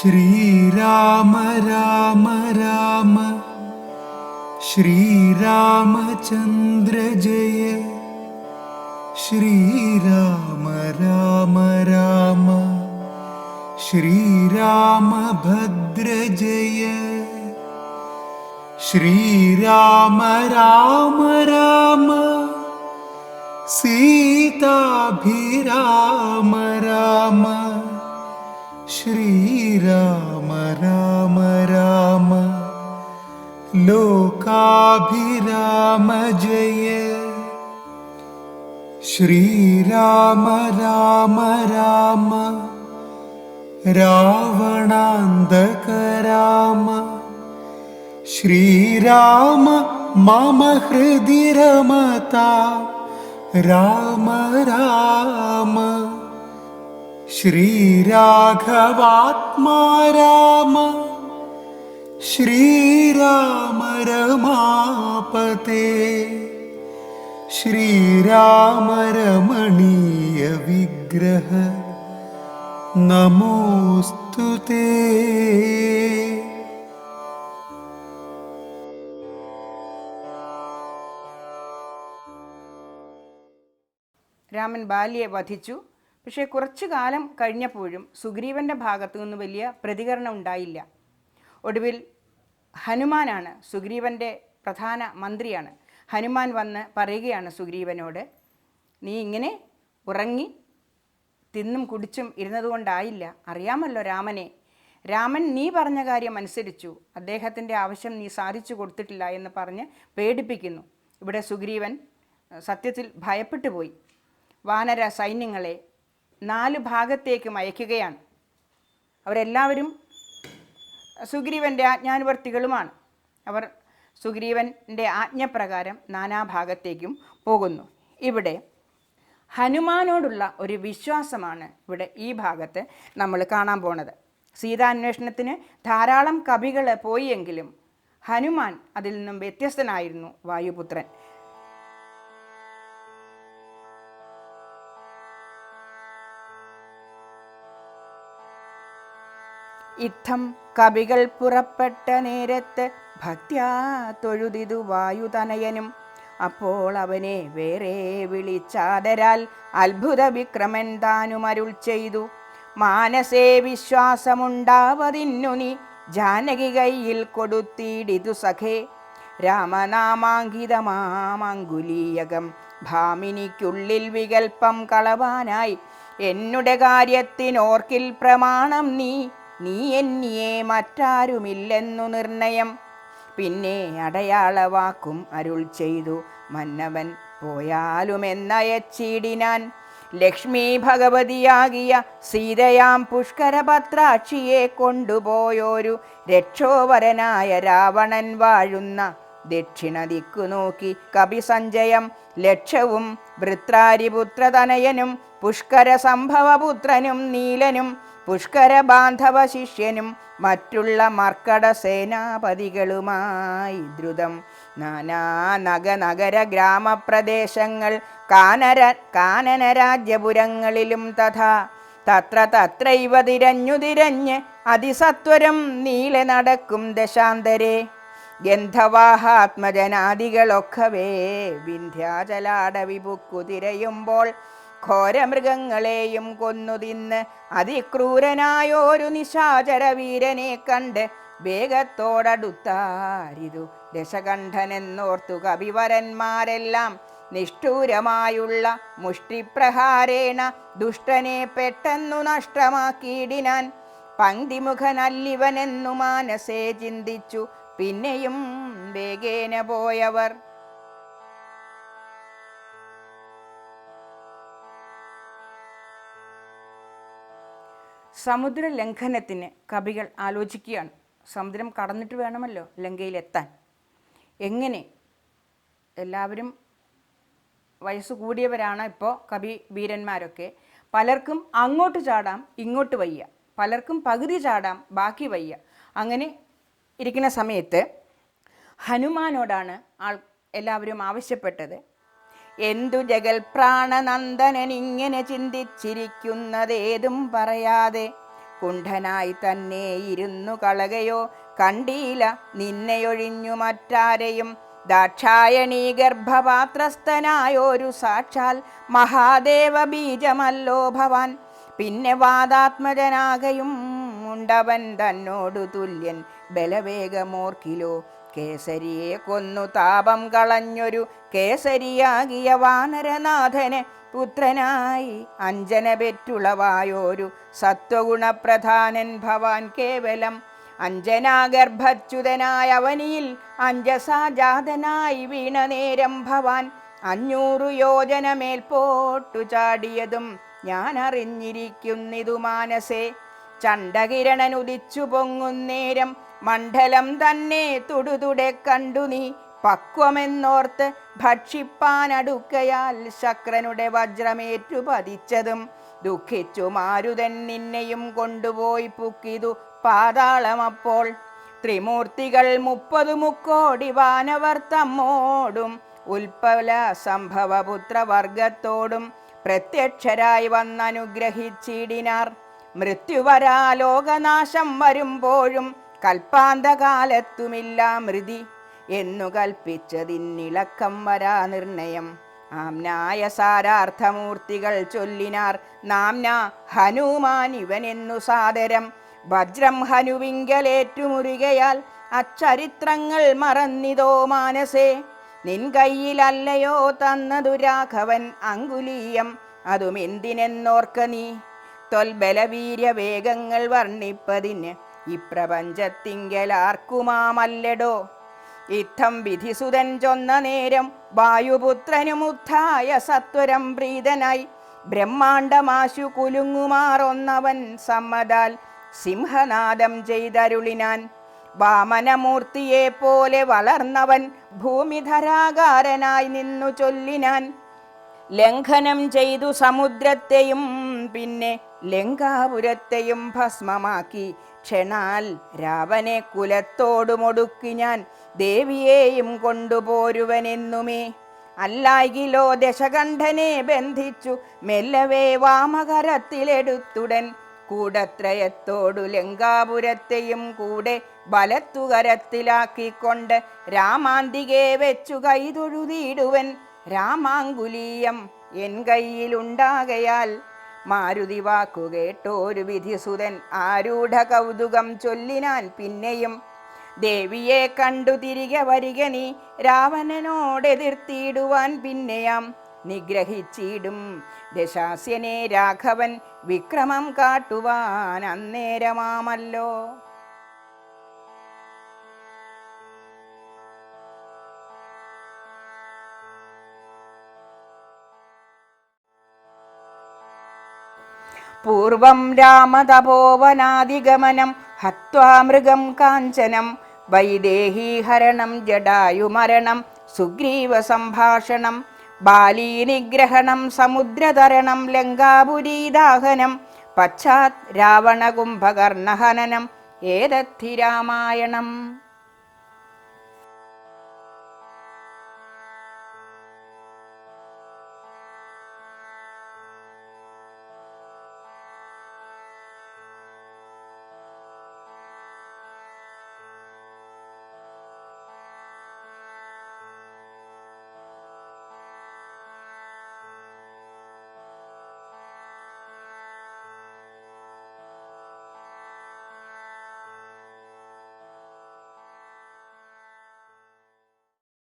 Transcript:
ശ്രീരാമ രാമ രാമ ശ്രീരാമചന്ദ്ര ജയ ശ്രീരാമ രാമ രാമ ശ്രീരാമഭദ്ര ജയ ശ്രീരാമ രാമ രാമ സീതാഭിരാമ രാമ ശ്രീരാമ രാമ രാമ ലോകാഭിരാമ ജയ ശ്രീരാമ രാമ രാമ രാവണാന്തക രാമ ശ്രീരാമ മമ ഹൃദി രമതാം രാമ രാമ ശ്രീരാഘവാത്മാ രാമ ശ്രീരാമ രമാപതേ ശ്രീരാമ രമണീയ വിഗ്രഹ നമോസ്തുതേ. രാമൻ ബാലിയെ വധിച്ചു. പക്ഷേ കുറച്ചു കാലം കഴിഞ്ഞപ്പോഴും സുഗ്രീവൻ്റെ ഭാഗത്തു നിന്ന് വലിയ പ്രതികരണം ഉണ്ടായില്ല. ഒടുവിൽ ഹനുമാനാണ്, സുഗ്രീവൻ്റെ പ്രധാന മന്ത്രിയാണ്. ഹനുമാൻ വന്ന് പറയുകയാണ് സുഗ്രീവനോട്, നീ ഇങ്ങനെ ഉറങ്ങി തിന്നും കുടിച്ചും ഇരുന്നതുകൊണ്ടായില്ല, അറിയാമല്ലോ രാമനെ. രാമൻ നീ പറഞ്ഞ കാര്യം അനുസരിച്ചു, അദ്ദേഹത്തിൻ്റെ ആവശ്യം നീ സാധിച്ചു കൊടുത്തിട്ടില്ല എന്ന് പറഞ്ഞ് പേടിപ്പിക്കുന്നു. ഇവിടെ സുഗ്രീവൻ സത്യത്തിൽ ഭയപ്പെട്ടു പോയി. വാനര സൈന്യങ്ങളെ 4 ഭാഗത്തേക്ക് അയക്കുകയാണ്. അവരെല്ലാവരും സുഗ്രീവൻ്റെ ആജ്ഞാനുവർത്തികളുമാണ്. അവർ സുഗ്രീവൻ്റെ ആജ്ഞപ്രകാരം നാനാഭാഗത്തേക്കും പോകുന്നു. ഇവിടെ ഹനുമാനോടുള്ള ഒരു വിശ്വാസമാണ് ഇവിടെ ഈ ഭാഗത്ത് നമ്മൾ കാണാൻ പോണത്. സീതാന്വേഷണത്തിന് ധാരാളം കവികൾ പോയി എങ്കിലും ഹനുമാൻ അതിൽ നിന്നും വ്യത്യസ്തനായിരുന്നു. വായുപുത്രൻ യുദ്ധം കവികൾ പുറപ്പെട്ട നേരത്ത് ഭക്ത്യാ തൊഴുതിതു വായുതനയനും. അപ്പോൾ അവനെ വേറെ വിളിച്ചാദരാൽ അത്ഭുത വിക്രമൻ താനും അരുൾ ചെയ്തു. മാനസേ വിശ്വാസമുണ്ടാവതിന്നു നീ ജാനകി കയ്യിൽ കൊടുത്തിടിതു സഖേ. രാമനാമാങ്കിതമാമങ്കുലീയകം ഭാമിനിക്കുള്ളിൽ വികൽപ്പം കളവാനായി എന്നുടെ കാര്യത്തിനോർക്കിൽ പ്രമാണം നീ എന്നിയെ മറ്റാരുമില്ലെന്നു നിർണയം. പിന്നെ അടയാളവാക്കും അരുൾ ചെയ്തു മന്നവൻ പോയാലുമെന്നയച്ചിടിനാൻ. ലക്ഷ്മി ഭഗവതിയാകിയ സീതയാം പുഷ്കരപത്രാക്ഷിയെ കൊണ്ടുപോയോരു രക്ഷോവരനായ രാവണൻ വാഴുന്ന ദക്ഷിണ ദിക്കു നോക്കി കപിസഞ്ജയം ലക്ഷവും വൃത്രാരിപുത്രതനയനും പുഷ്കര സംഭവപുത്രനും നീലനും പുഷ്കര ബാന്ധവ ശിഷ്യനും മറ്റുള്ള മർക്കട സേനാപതികളുമായി ദ്രുതം നാനാ നഗര ഗ്രാമപ്രദേശങ്ങൾ കാനന രാജ്യപുരങ്ങളിലും തഥാ തത്രൈവ തിരഞ്ഞ് അതിസത്വരം നീലെ നടക്കും ദശാന്തരേ. ഗന്ധവാഹാത്മജനാദികളൊക്കവേ വിന്ധ്യാചലാടവിപുക്കു തിരയുമ്പോൾ ഘോരമൃഗങ്ങളെയും കൊന്നു തിന്ന് അതിക്രൂരനായോരു നിശാചര വീരനെ കണ്ട് വേഗത്തോടടുത്താരിതു ദശകണ്ഠനെന്നോർത്തു കവിവരന്മാരെല്ലാം. നിഷ്ഠൂരമായുള്ള മുഷ്ടിപ്രഹാരേണ ദുഷ്ടനെ പെട്ടെന്നു നഷ്ടമാക്കിയിടിനാൻ. പങ്ക്തിമുഖനല്ലിവനെന്നു മാനസേ ചിന്തിച്ചു പിന്നെയും വേഗേന പോയവർ. സമുദ്ര ലംഘനത്തിന് കവികൾ ആലോചിക്കുകയാണ്. സമുദ്രം കടന്നിട്ട് വേണമല്ലോ ലങ്കയിലെത്താൻ. എങ്ങനെ? എല്ലാവരും വയസ്സ് കൂടിയവരാണ് ഇപ്പോൾ കവി വീരന്മാരൊക്കെ. പലർക്കും അങ്ങോട്ട് ചാടാം, ഇങ്ങോട്ട് വയ്യ. പലർക്കും പകുതി ചാടാം, ബാക്കി വയ്യ. അങ്ങനെ ഇരിക്കുന്ന സമയത്ത് ഹനുമാനോടാണ് എല്ലാവരും ആവശ്യപ്പെട്ടത്. എന്തു ജഗൽ പ്രാണനന്ദനൻ ഇങ്ങനെ ചിന്തിച്ചിരിക്കുന്നതേതും പറയാതെ കുണ്ഠനായി തന്നെ ഇരുന്നു കളകയോ കണ്ടീല നിന്നെയൊഴിഞ്ഞു മറ്റാരെയും. ദാക്ഷായണീ ഗർഭപാത്രസ്ഥനായൊരു സാക്ഷാൽ മഹാദേവ ബീജമല്ലോ ഭവാൻ. പിന്നെ വാദാത്മജനാകയും ഉണ്ടവൻ തന്നോടു തുല്യൻ ബലവേഗമോർക്കിലോ. കേസരിയെ കൊന്നു താപം കളഞ്ഞൊരു കേസരിയാകിയ വാനരനാഥന് പുത്രനായി അഞ്ജന പെറ്റുളവായോരു സത്വഗുണപ്രധാനൻ ഭവാൻ കേവലം. അഞ്ജനാഗർഭച്യുതനായ അവനിയിൽ അഞ്ജസാജാതനായി വീണ നേരം ഭവാൻ 500 യോജന മേൽപോട്ടു ചാടിയതും ഞാൻ അറിഞ്ഞിരിക്കുന്നിതു മാനസേ. ചണ്ഡകിരണൻ ഉദിച്ചു പൊങ്ങുന്നേരം മണ്ഡലം തന്നെ തുടുതുടെ കണ്ടു നീ. പക്വമെന്നോർത്ത് ഭക്ഷിപ്പാനടുക്കയാൽ ശക്രനുടെ വജ്രമേറ്റു പതിച്ചതും ദുഃഖിച്ചു മാരുതൻ നിന്നെയും കൊണ്ടുപോയി പുക്കിതു പാതാളമപ്പോൾ. ത്രിമൂർത്തികൾ 30 മുക്കോടി വാനവർ തമ്മോടും ഉൽപ്പല സംഭവപുത്രവർഗത്തോടും പ്രത്യക്ഷരായി വന്നനുഗ്രഹിച്ചിടിനാർ. മൃത്യുവരാ ലോകനാശം വരുമ്പോഴും കൽപ്പാന്തകാലത്തുമില്ല മൃതി എന്നു കൽപ്പിച്ചതിന്നിളക്കം വരാ നിർണയം. ആംനായ സാരാർത്ഥമൂർത്തികൾ ചൊല്ലിനാർ നാംന ഹനുമാൻ ഇവനെന്നു സാദരം. വജ്രം ഹനുവിങ്കലേറ്റുമുറുകയാൽ അച്ചരിത്രങ്ങൾ മറന്നിതോ മാനസേ. നിൻ കയ്യിലല്ലയോ തന്നതു രാഘവൻ അങ്കുലീയം, അതും എന്തിനെന്നോർക്ക നീ. തൊൽബലവീര്യവേഗങ്ങൾ വർണ്ണിപ്പതിന് ഇപ്രപഞ്ചത്തിങ്കലാർക്കുമാമല്ലടോ. ഇത്തം വിധിസുതൻ ചൊന്ന നേരം വായുപുത്രനുമുദ്ധായ സത്വരം പ്രീതനായി ബ്രഹ്മാണ്ടമാശു കുലുങ്ങുമാറൊന്നവൻ സമ്മതാൽ സിംഹനാദം ചെയ്തരുളിനാൻ. വാമനമൂർത്തിയെ പോലെ വളർന്നവൻ ഭൂമിധരാകാരനായി നിന്നു ചൊല്ലിനാൻ. ലംഘനം ചെയ്തു സമുദ്രത്തെയും പിന്നെ ലങ്കാപുരത്തെയും ഭസ്മമാക്കി ക്ഷണാൽ രാവനെ കുലത്തോടുമൊടുക്കി ഞാൻ ദേവിയെയും കൊണ്ടുപോരുവനെന്നുമേ. അല്ലായികിലോ ദശകണ്ഠനെ ബന്ധിച്ചു മെല്ലവേ വാമകരത്തിലെടുത്തുടൻ കൂടത്രയത്തോടു ലങ്കാപുരത്തെയും കൂടെ ബലത്തുകരത്തിലാക്കിക്കൊണ്ട് രാമാന്തികെ വെച്ചു കൈതൊഴുതിയിടുവൻ. രാമാങ്കുലീയം എൻ കയ്യിലുണ്ടാകയാൽ മാരുതി വാക്കുകേട്ടോരു വിധിസുതൻ ആരൂഢ കൗതുകം ചൊല്ലിനാൻ പിന്നെയും. ദേവിയെ കണ്ടു തിരികെ വരിക നീ രാവണനോടെതിർത്തിയിടുവാൻ പിന്നെയാം. നിഗ്രഹിച്ചിടും ദശാസ്യനെ രാഘവൻ വിക്രമം കാട്ടുവാൻ അന്നേരമാമല്ലോ. പൂർവം രാമതപോവനാദിഗമനം ഹത്വാ മൃഗം കാഞ്ചനം വൈദേഹീഹരണം ജടായുമരണം സുഗ്രീവ സംഭാഷണം ബാലീനിഗ്രഹണം സമുദ്രതരണം ലങ്കാപുരീദാഹനം പശ്ചാത് രാവണകുംഭകർണഹനനം ഏതദ്ധി രാമായണം.